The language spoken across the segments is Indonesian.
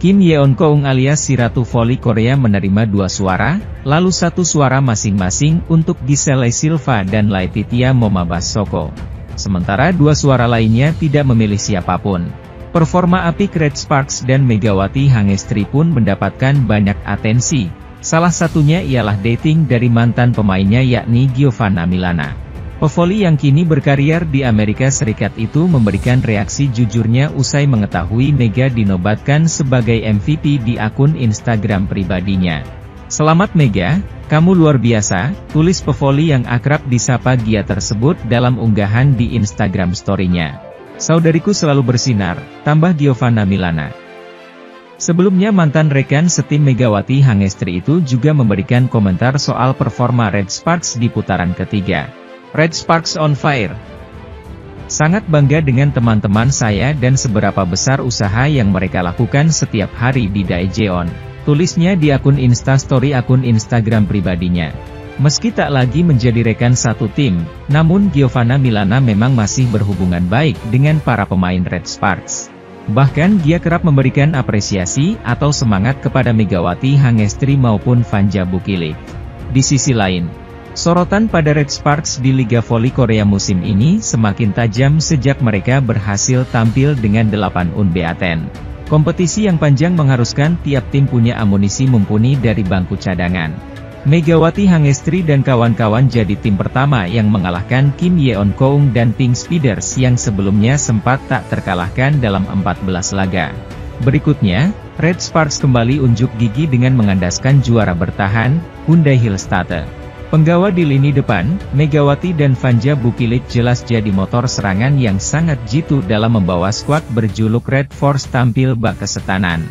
Kim Yeon-keung alias si Ratu Voli Korea menerima 2 suara, lalu 1 suara masing-masing untuk Giselle Silva dan Laetitia Momabasoko. Sementara 2 suara lainnya tidak memilih siapapun. Performa apik Red Sparks dan Megawati Hangestri pun mendapatkan banyak atensi. Salah satunya ialah dating dari mantan pemainnya yakni Giovanna Milana. Pevoli yang kini berkarier di Amerika Serikat itu memberikan reaksi jujurnya usai mengetahui Mega dinobatkan sebagai MVP di akun Instagram pribadinya. "Selamat Mega, kamu luar biasa," tulis Pevoli yang akrab disapa Gia tersebut dalam unggahan di Instagram story-nya. "Saudariku selalu bersinar," tambah Giovanna Milana. Sebelumnya mantan rekan setim Megawati Hangestri itu juga memberikan komentar soal performa Red Sparks di putaran ketiga. "Red Sparks on fire. Sangat bangga dengan teman-teman saya dan seberapa besar usaha yang mereka lakukan setiap hari di Daejeon," tulisnya di akun Instastory akun Instagram pribadinya. Meski tak lagi menjadi rekan satu tim, namun Giovanna Milana memang masih berhubungan baik dengan para pemain Red Sparks. Bahkan dia kerap memberikan apresiasi atau semangat kepada Megawati Hangestri maupun Vanja Bukilik. Di sisi lain, sorotan pada Red Sparks di Liga Voli Korea musim ini semakin tajam sejak mereka berhasil tampil dengan 8 unbeaten. Kompetisi yang panjang mengharuskan tiap tim punya amunisi mumpuni dari bangku cadangan. Megawati Hangestri dan kawan-kawan jadi tim pertama yang mengalahkan Kim Yeon-keung dan Pink Speeders yang sebelumnya sempat tak terkalahkan dalam 14 laga. Berikutnya, Red Sparks kembali unjuk gigi dengan mengandaskan juara bertahan, Hyundai Hillstatte. Penggawa di lini depan, Megawati dan Vanja Bukilik jelas jadi motor serangan yang sangat jitu dalam membawa skuad berjuluk Red Force tampil bak kesetanan.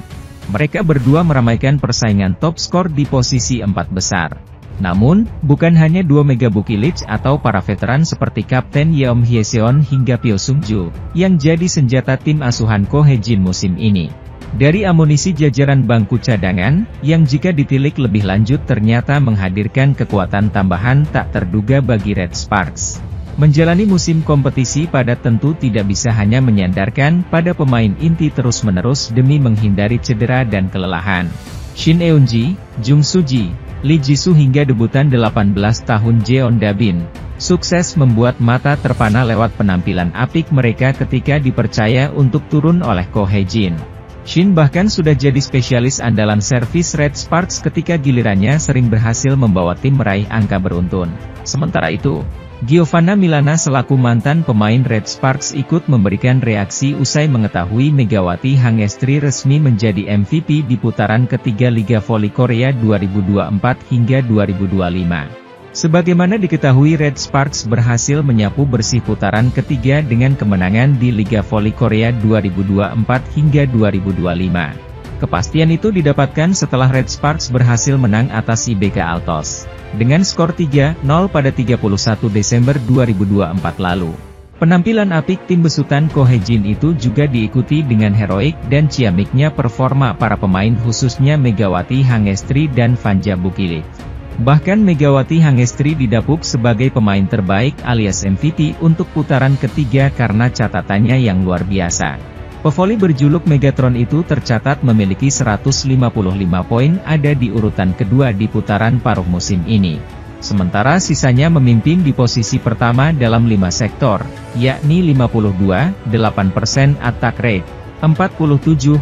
Mereka berdua meramaikan persaingan top skor di posisi 4 besar. Namun, bukan hanya 2 Mega Bukilik atau para veteran seperti Kapten Yeom Hyeseon hingga Pyo Sung-ju, yang jadi senjata tim asuhan Ko Hae-jin musim ini. Dari amunisi jajaran bangku cadangan, yang jika ditilik lebih lanjut ternyata menghadirkan kekuatan tambahan tak terduga bagi Red Sparks. Menjalani musim kompetisi padat tentu tidak bisa hanya menyandarkan pada pemain inti terus-menerus demi menghindari cedera dan kelelahan. Shin Eun-ji, Jung Soo-ji, Lee Ji-soo hingga debutan 18 tahun Jeon Da-bin, sukses membuat mata terpana lewat penampilan apik mereka ketika dipercaya untuk turun oleh Ko Hae-jin. Shin bahkan sudah jadi spesialis andalan servis Red Sparks ketika gilirannya sering berhasil membawa tim meraih angka beruntun. Sementara itu, Giovanna Milana selaku mantan pemain Red Sparks ikut memberikan reaksi usai mengetahui Megawati Hangestri resmi menjadi MVP di putaran ketiga Liga Voli Korea 2024 hingga 2025. Sebagaimana diketahui Red Sparks berhasil menyapu bersih putaran ketiga dengan kemenangan di Liga Voli Korea 2024 hingga 2025. Kepastian itu didapatkan setelah Red Sparks berhasil menang atas IBK Altos dengan skor 3-0 pada 31 Desember 2024 lalu. Penampilan apik tim besutan Ko Hae-jin itu juga diikuti dengan heroik dan ciamiknya performa para pemain khususnya Megawati Hangestri dan Vanja Bukilik. Bahkan Megawati Hangestri didapuk sebagai pemain terbaik alias MVP untuk putaran ketiga karena catatannya yang luar biasa. Pevoli berjuluk Megatron itu tercatat memiliki 155 poin, ada di urutan kedua di putaran paruh musim ini. Sementara sisanya memimpin di posisi pertama dalam 5 sektor, yakni 52,8% attack rate, 47,0%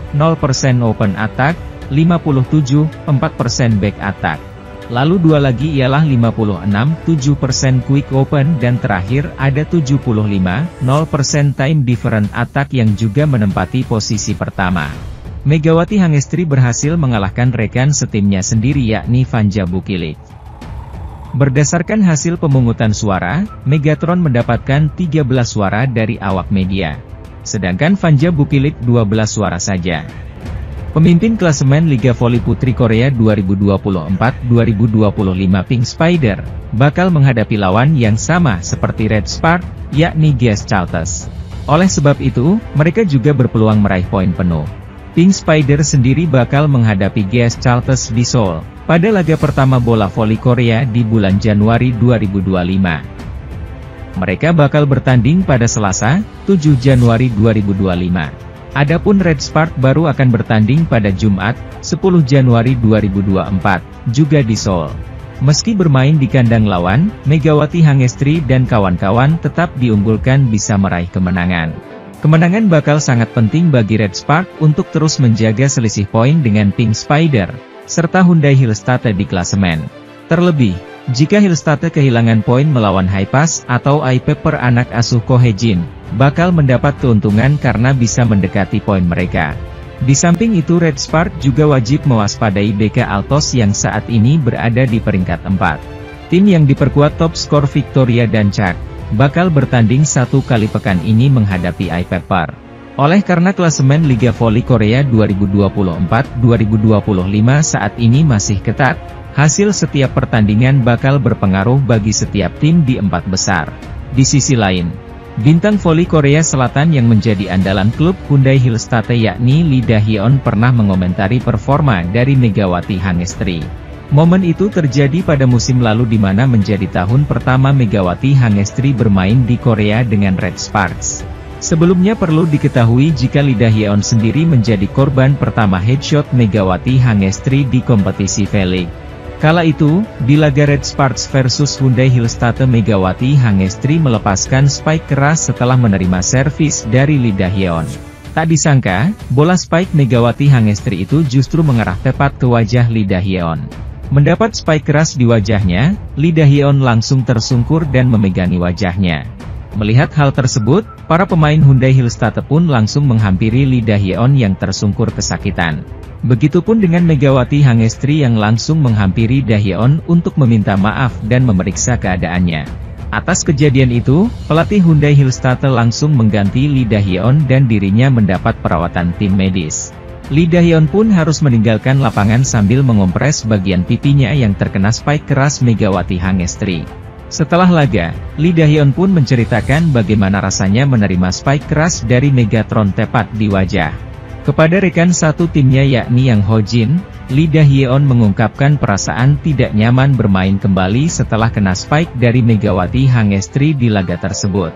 open attack, 57,4% back attack. Lalu dua lagi ialah 56,7% quick open dan terakhir ada 75,0% time different attack yang juga menempati posisi pertama. Megawati Hangestri berhasil mengalahkan rekan setimnya sendiri yakni Vanja Bukilik. Berdasarkan hasil pemungutan suara, Megatron mendapatkan 13 suara dari awak media. Sedangkan Vanja Bukilik 12 suara saja. Pemimpin klasemen Liga Voli Putri Korea 2024-2025 Pink Spider, bakal menghadapi lawan yang sama seperti Red Spark, yakni GS Chalters. Oleh sebab itu, mereka juga berpeluang meraih poin penuh. Pink Spider sendiri bakal menghadapi GS Chalters di Seoul, pada laga pertama bola voli Korea di bulan Januari 2025. Mereka bakal bertanding pada Selasa, 7 Januari 2025. Adapun Red Spark baru akan bertanding pada Jumat, 10 Januari 2024, juga di Seoul. Meski bermain di kandang lawan, Megawati Hangestri dan kawan-kawan tetap diunggulkan bisa meraih kemenangan. Kemenangan bakal sangat penting bagi Red Spark untuk terus menjaga selisih poin dengan Pink Spider, serta Hyundai Hillstatt di klasemen. Terlebih, jika Hillstatt kehilangan poin melawan Hipass atau iPepper anak asuh Ko Hye-jin, bakal mendapat keuntungan karena bisa mendekati poin mereka. Di samping itu Red Spark juga wajib mewaspadai BK Altos yang saat ini berada di peringkat 4. Tim yang diperkuat top skor Victoria dan Chak, bakal bertanding satu kali pekan ini menghadapi iPepper. Oleh karena klasemen Liga Voli Korea 2024-2025 saat ini masih ketat, hasil setiap pertandingan bakal berpengaruh bagi setiap tim di 4 besar. Di sisi lain, bintang voli Korea Selatan yang menjadi andalan klub Hyundai Hillstatt yakni Lee Da-hyun pernah mengomentari performa dari Megawati Hangestri. Momen itu terjadi pada musim lalu di mana menjadi tahun pertama Megawati Hangestri bermain di Korea dengan Red Sparks. Sebelumnya perlu diketahui jika Lee Da-hyun sendiri menjadi korban pertama headshot Megawati Hangestri di kompetisi V-League. Kala itu, di laga Red Sparks versus Hyundai Hillstatt Megawati Hangestri melepaskan spike keras setelah menerima servis dari Lee Da-hyun. Tak disangka, bola spike Megawati Hangestri itu justru mengarah tepat ke wajah Lee Da-hyun. Mendapat spike keras di wajahnya, Lee Da-hyun langsung tersungkur dan memegangi wajahnya. Melihat hal tersebut, para pemain Hyundai Hillstatt pun langsung menghampiri Lee Da-hyun yang tersungkur kesakitan. Begitupun dengan Megawati Hangestri yang langsung menghampiri Da-hyun untuk meminta maaf dan memeriksa keadaannya. Atas kejadian itu, pelatih Hyundai Hillstatt langsung mengganti Lee Da-hyun dan dirinya mendapat perawatan tim medis. Lee Da-hyun pun harus meninggalkan lapangan sambil mengompres bagian pipinya yang terkena spike keras Megawati Hangestri. Setelah laga, Lee Da-hyun pun menceritakan bagaimana rasanya menerima spike keras dari Megatron tepat di wajah. Kepada rekan satu timnya yakni Yang Ho-jin, Lee Da-hyun mengungkapkan perasaan tidak nyaman bermain kembali setelah kena spike dari Megawati Hangestri di laga tersebut.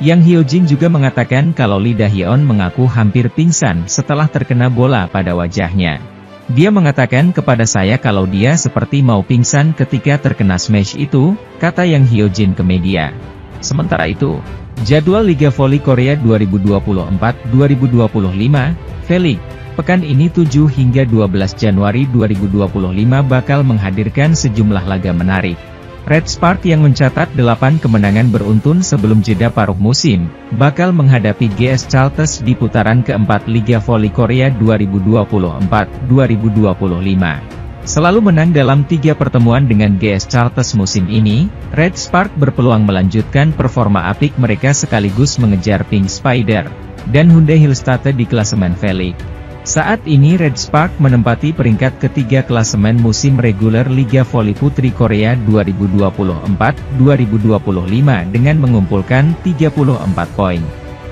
Yang Hyo-jin juga mengatakan kalau Lee Da-hyun mengaku hampir pingsan setelah terkena bola pada wajahnya. Dia mengatakan kepada saya kalau dia seperti mau pingsan ketika terkena smash itu, kata Yang Hyo-jin ke media. Sementara itu, jadwal Liga Voli Korea 2024-2025, V-League, pekan ini 7 hingga 12 Januari 2025 bakal menghadirkan sejumlah laga menarik. Red Spark yang mencatat 8 kemenangan beruntun sebelum jeda paruh musim, bakal menghadapi GS Chalters di putaran keempat Liga Voli Korea 2024-2025. Selalu menang dalam 3 pertemuan dengan GS Chalters musim ini, Red Spark berpeluang melanjutkan performa apik mereka sekaligus mengejar Pink Spider dan Hyundai Hillstatt di klasemen V-League. Saat ini Red Spark menempati peringkat ketiga klasemen musim reguler Liga Voli Putri Korea 2024-2025 dengan mengumpulkan 34 poin.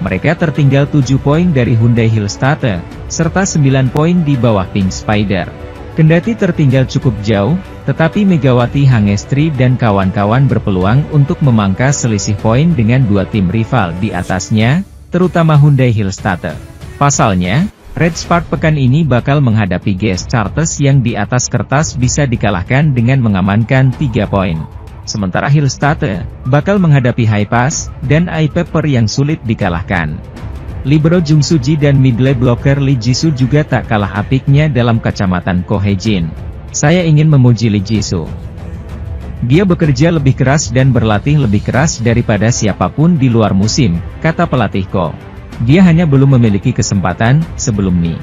Mereka tertinggal 7 poin dari Hyundai Hillstatt, serta 9 poin di bawah Pink Spider. Kendati tertinggal cukup jauh, tetapi Megawati Hangestri dan kawan-kawan berpeluang untuk memangkas selisih poin dengan 2 tim rival di atasnya, terutama Hyundai Hillstatt. Pasalnya, Red Spark pekan ini bakal menghadapi GS Chalters yang di atas kertas bisa dikalahkan dengan mengamankan 3 poin. Sementara Hillstatt bakal menghadapi Hipass dan iPepper yang sulit dikalahkan. Libero Jung Suji dan middle blocker Lee Jisoo juga tak kalah apiknya dalam kacamata Ko Hye-jin. Saya ingin memuji Lee Jisoo. Dia bekerja lebih keras dan berlatih lebih keras daripada siapapun di luar musim, kata pelatih Ko. Dia hanya belum memiliki kesempatan sebelum ini.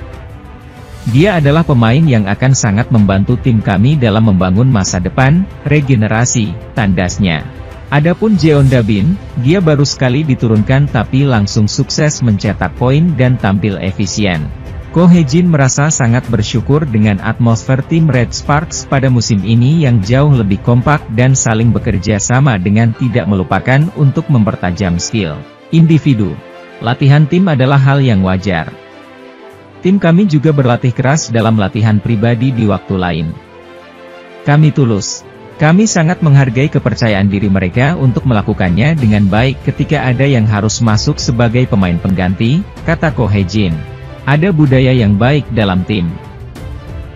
Dia adalah pemain yang akan sangat membantu tim kami dalam membangun masa depan, regenerasi, tandasnya. Adapun Jeon Da-bin, dia baru sekali diturunkan tapi langsung sukses mencetak poin dan tampil efisien. Ko Hye-jin merasa sangat bersyukur dengan atmosfer tim Red Sparks pada musim ini yang jauh lebih kompak dan saling bekerja sama dengan tidak melupakan untuk mempertajam skill individu. Latihan tim adalah hal yang wajar. Tim kami juga berlatih keras dalam latihan pribadi di waktu lain. Kami tulus. Kami sangat menghargai kepercayaan diri mereka untuk melakukannya dengan baik ketika ada yang harus masuk sebagai pemain pengganti, kata Ko Hye-jin. Ada budaya yang baik dalam tim.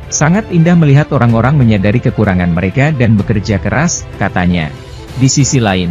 Sangat indah melihat orang-orang menyadari kekurangan mereka dan bekerja keras, katanya. Di sisi lain,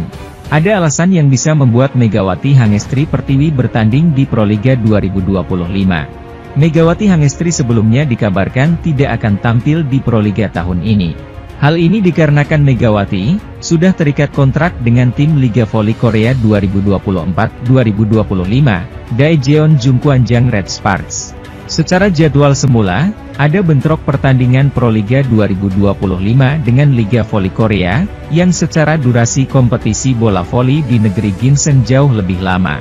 ada alasan yang bisa membuat Megawati Hangestri Pertiwi bertanding di Proliga 2025. Megawati Hangestri sebelumnya dikabarkan tidak akan tampil di Proliga tahun ini. Hal ini dikarenakan Megawati sudah terikat kontrak dengan tim Liga Voli Korea 2024-2025, Daejeon Jungkwanjang Red Sparks. Secara jadwal semula, ada bentrok pertandingan Proliga 2025 dengan Liga Voli Korea, yang secara durasi kompetisi bola voli di negeri ginseng jauh lebih lama.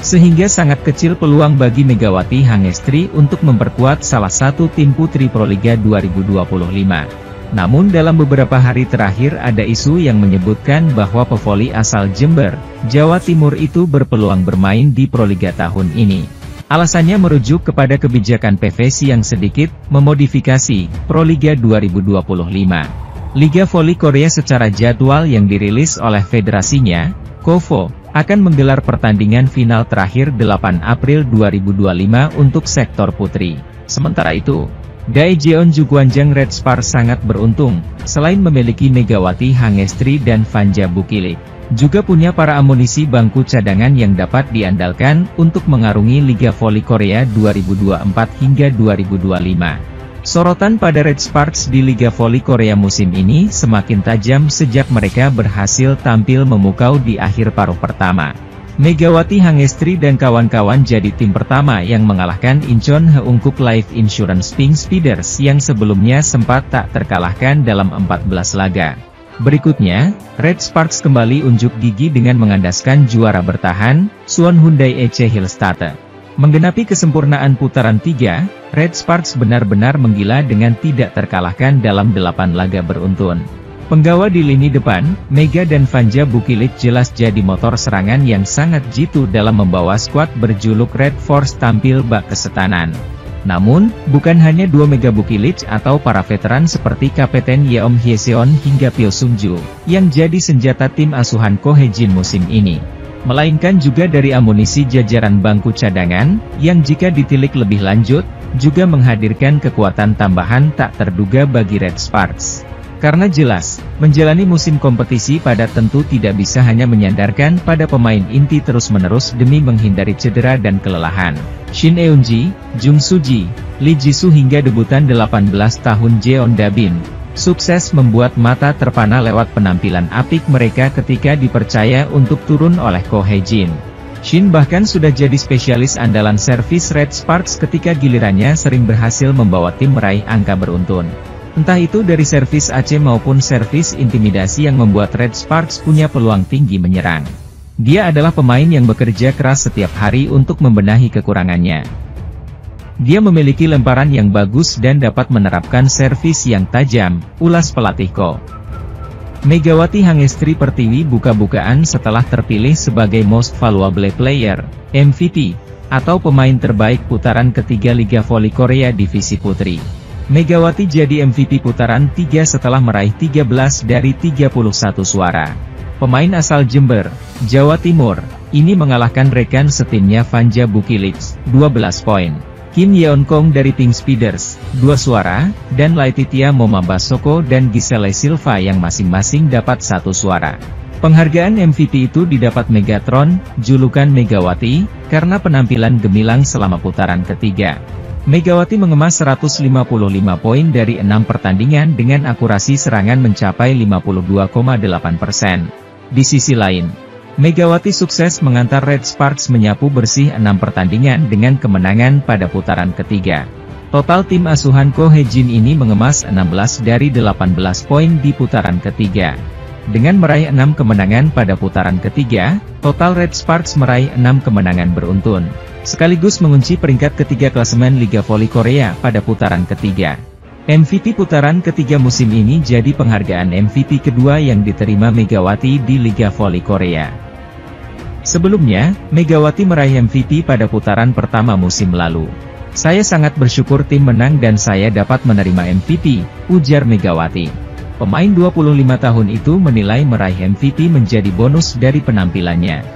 Sehingga sangat kecil peluang bagi Megawati Hangestri untuk memperkuat salah satu tim putri Proliga 2025. Namun dalam beberapa hari terakhir ada isu yang menyebutkan bahwa pevoli asal Jember, Jawa Timur itu berpeluang bermain di Proliga tahun ini. Alasannya merujuk kepada kebijakan PVC yang sedikit memodifikasi Proliga 2025. Liga Voli Korea secara jadwal yang dirilis oleh federasinya, KOVO, akan menggelar pertandingan final terakhir 8 April 2025 untuk sektor putri. Sementara itu, Daejeon Jungkwanjang Red Sparks sangat beruntung, selain memiliki Megawati Hangestri dan Vanja Bukilik, juga punya para amunisi bangku cadangan yang dapat diandalkan untuk mengarungi Liga Voli Korea 2024 hingga 2025. Sorotan pada Red Sparks di Liga Voli Korea musim ini semakin tajam sejak mereka berhasil tampil memukau di akhir paruh pertama. Megawati Hangestri dan kawan-kawan jadi tim pertama yang mengalahkan Incheon Heungkuk Life Insurance Pink Speeders yang sebelumnya sempat tak terkalahkan dalam 14 laga. Berikutnya, Red Sparks kembali unjuk gigi dengan mengandaskan juara bertahan, Suwon Hyundai EC Hillstarter. Menggenapi kesempurnaan putaran 3, Red Sparks benar-benar menggila dengan tidak terkalahkan dalam 8 laga beruntun. Penggawa di lini depan, Mega dan Vanja Bukilik jelas jadi motor serangan yang sangat jitu dalam membawa skuad berjuluk Red Force tampil bak kesetanan. Namun, bukan hanya dua Mega Bukilik atau para veteran seperti Kapten Yeom Hyeseon hingga Pyo Sung-ju, yang jadi senjata tim asuhan Ko Hae-jin musim ini. Melainkan juga dari amunisi jajaran bangku cadangan, yang jika ditilik lebih lanjut, juga menghadirkan kekuatan tambahan tak terduga bagi Red Sparks. Karena jelas, menjalani musim kompetisi pada tentu tidak bisa hanya menyandarkan pada pemain inti terus-menerus demi menghindari cedera dan kelelahan. Shin Eun-ji, Jung Soo-ji, Lee Ji-soo hingga debutan 18 tahun Jeon Da-bin, sukses membuat mata terpana lewat penampilan apik mereka ketika dipercaya untuk turun oleh Ko Hae-jin. Shin bahkan sudah jadi spesialis andalan servis Red Sparks ketika gilirannya sering berhasil membawa tim meraih angka beruntun. Entah itu dari servis AC maupun servis intimidasi yang membuat Red Sparks punya peluang tinggi menyerang. Dia adalah pemain yang bekerja keras setiap hari untuk membenahi kekurangannya. Dia memiliki lemparan yang bagus dan dapat menerapkan servis yang tajam, ulas pelatih Ko. Megawati Hangestri Pertiwi buka-bukaan setelah terpilih sebagai Most Valuable Player, MVP, atau pemain terbaik putaran ketiga Liga Voli Korea Divisi Putri. Megawati jadi MVP putaran 3 setelah meraih 13 dari 31 suara. Pemain asal Jember, Jawa Timur, ini mengalahkan rekan setimnya Vanja Bukilik, 12 poin. Kim Yeon-kong dari Pink Speeders, 2 suara, dan Laetitia Momabasoko dan Giselle Silva yang masing-masing dapat 1 suara. Penghargaan MVP itu didapat Megatron, julukan Megawati, karena penampilan gemilang selama putaran ketiga. Megawati mengemas 155 poin dari 6 pertandingan dengan akurasi serangan mencapai 52,8%. Di sisi lain, Megawati sukses mengantar Red Sparks menyapu bersih 6 pertandingan dengan kemenangan pada putaran ketiga. Total tim asuhan Ko Hae-jin ini mengemas 16 dari 18 poin di putaran ketiga. Dengan meraih 6 kemenangan pada putaran ketiga, total Red Sparks meraih 6 kemenangan beruntun, sekaligus mengunci peringkat ketiga klasemen Liga Voli Korea pada putaran ketiga. MVP putaran ketiga musim ini jadi penghargaan MVP kedua yang diterima Megawati di Liga Voli Korea. Sebelumnya, Megawati meraih MVP pada putaran pertama musim lalu. Saya sangat bersyukur tim menang dan saya dapat menerima MVP, ujar Megawati. Pemain 25 tahun itu menilai meraih MVP menjadi bonus dari penampilannya.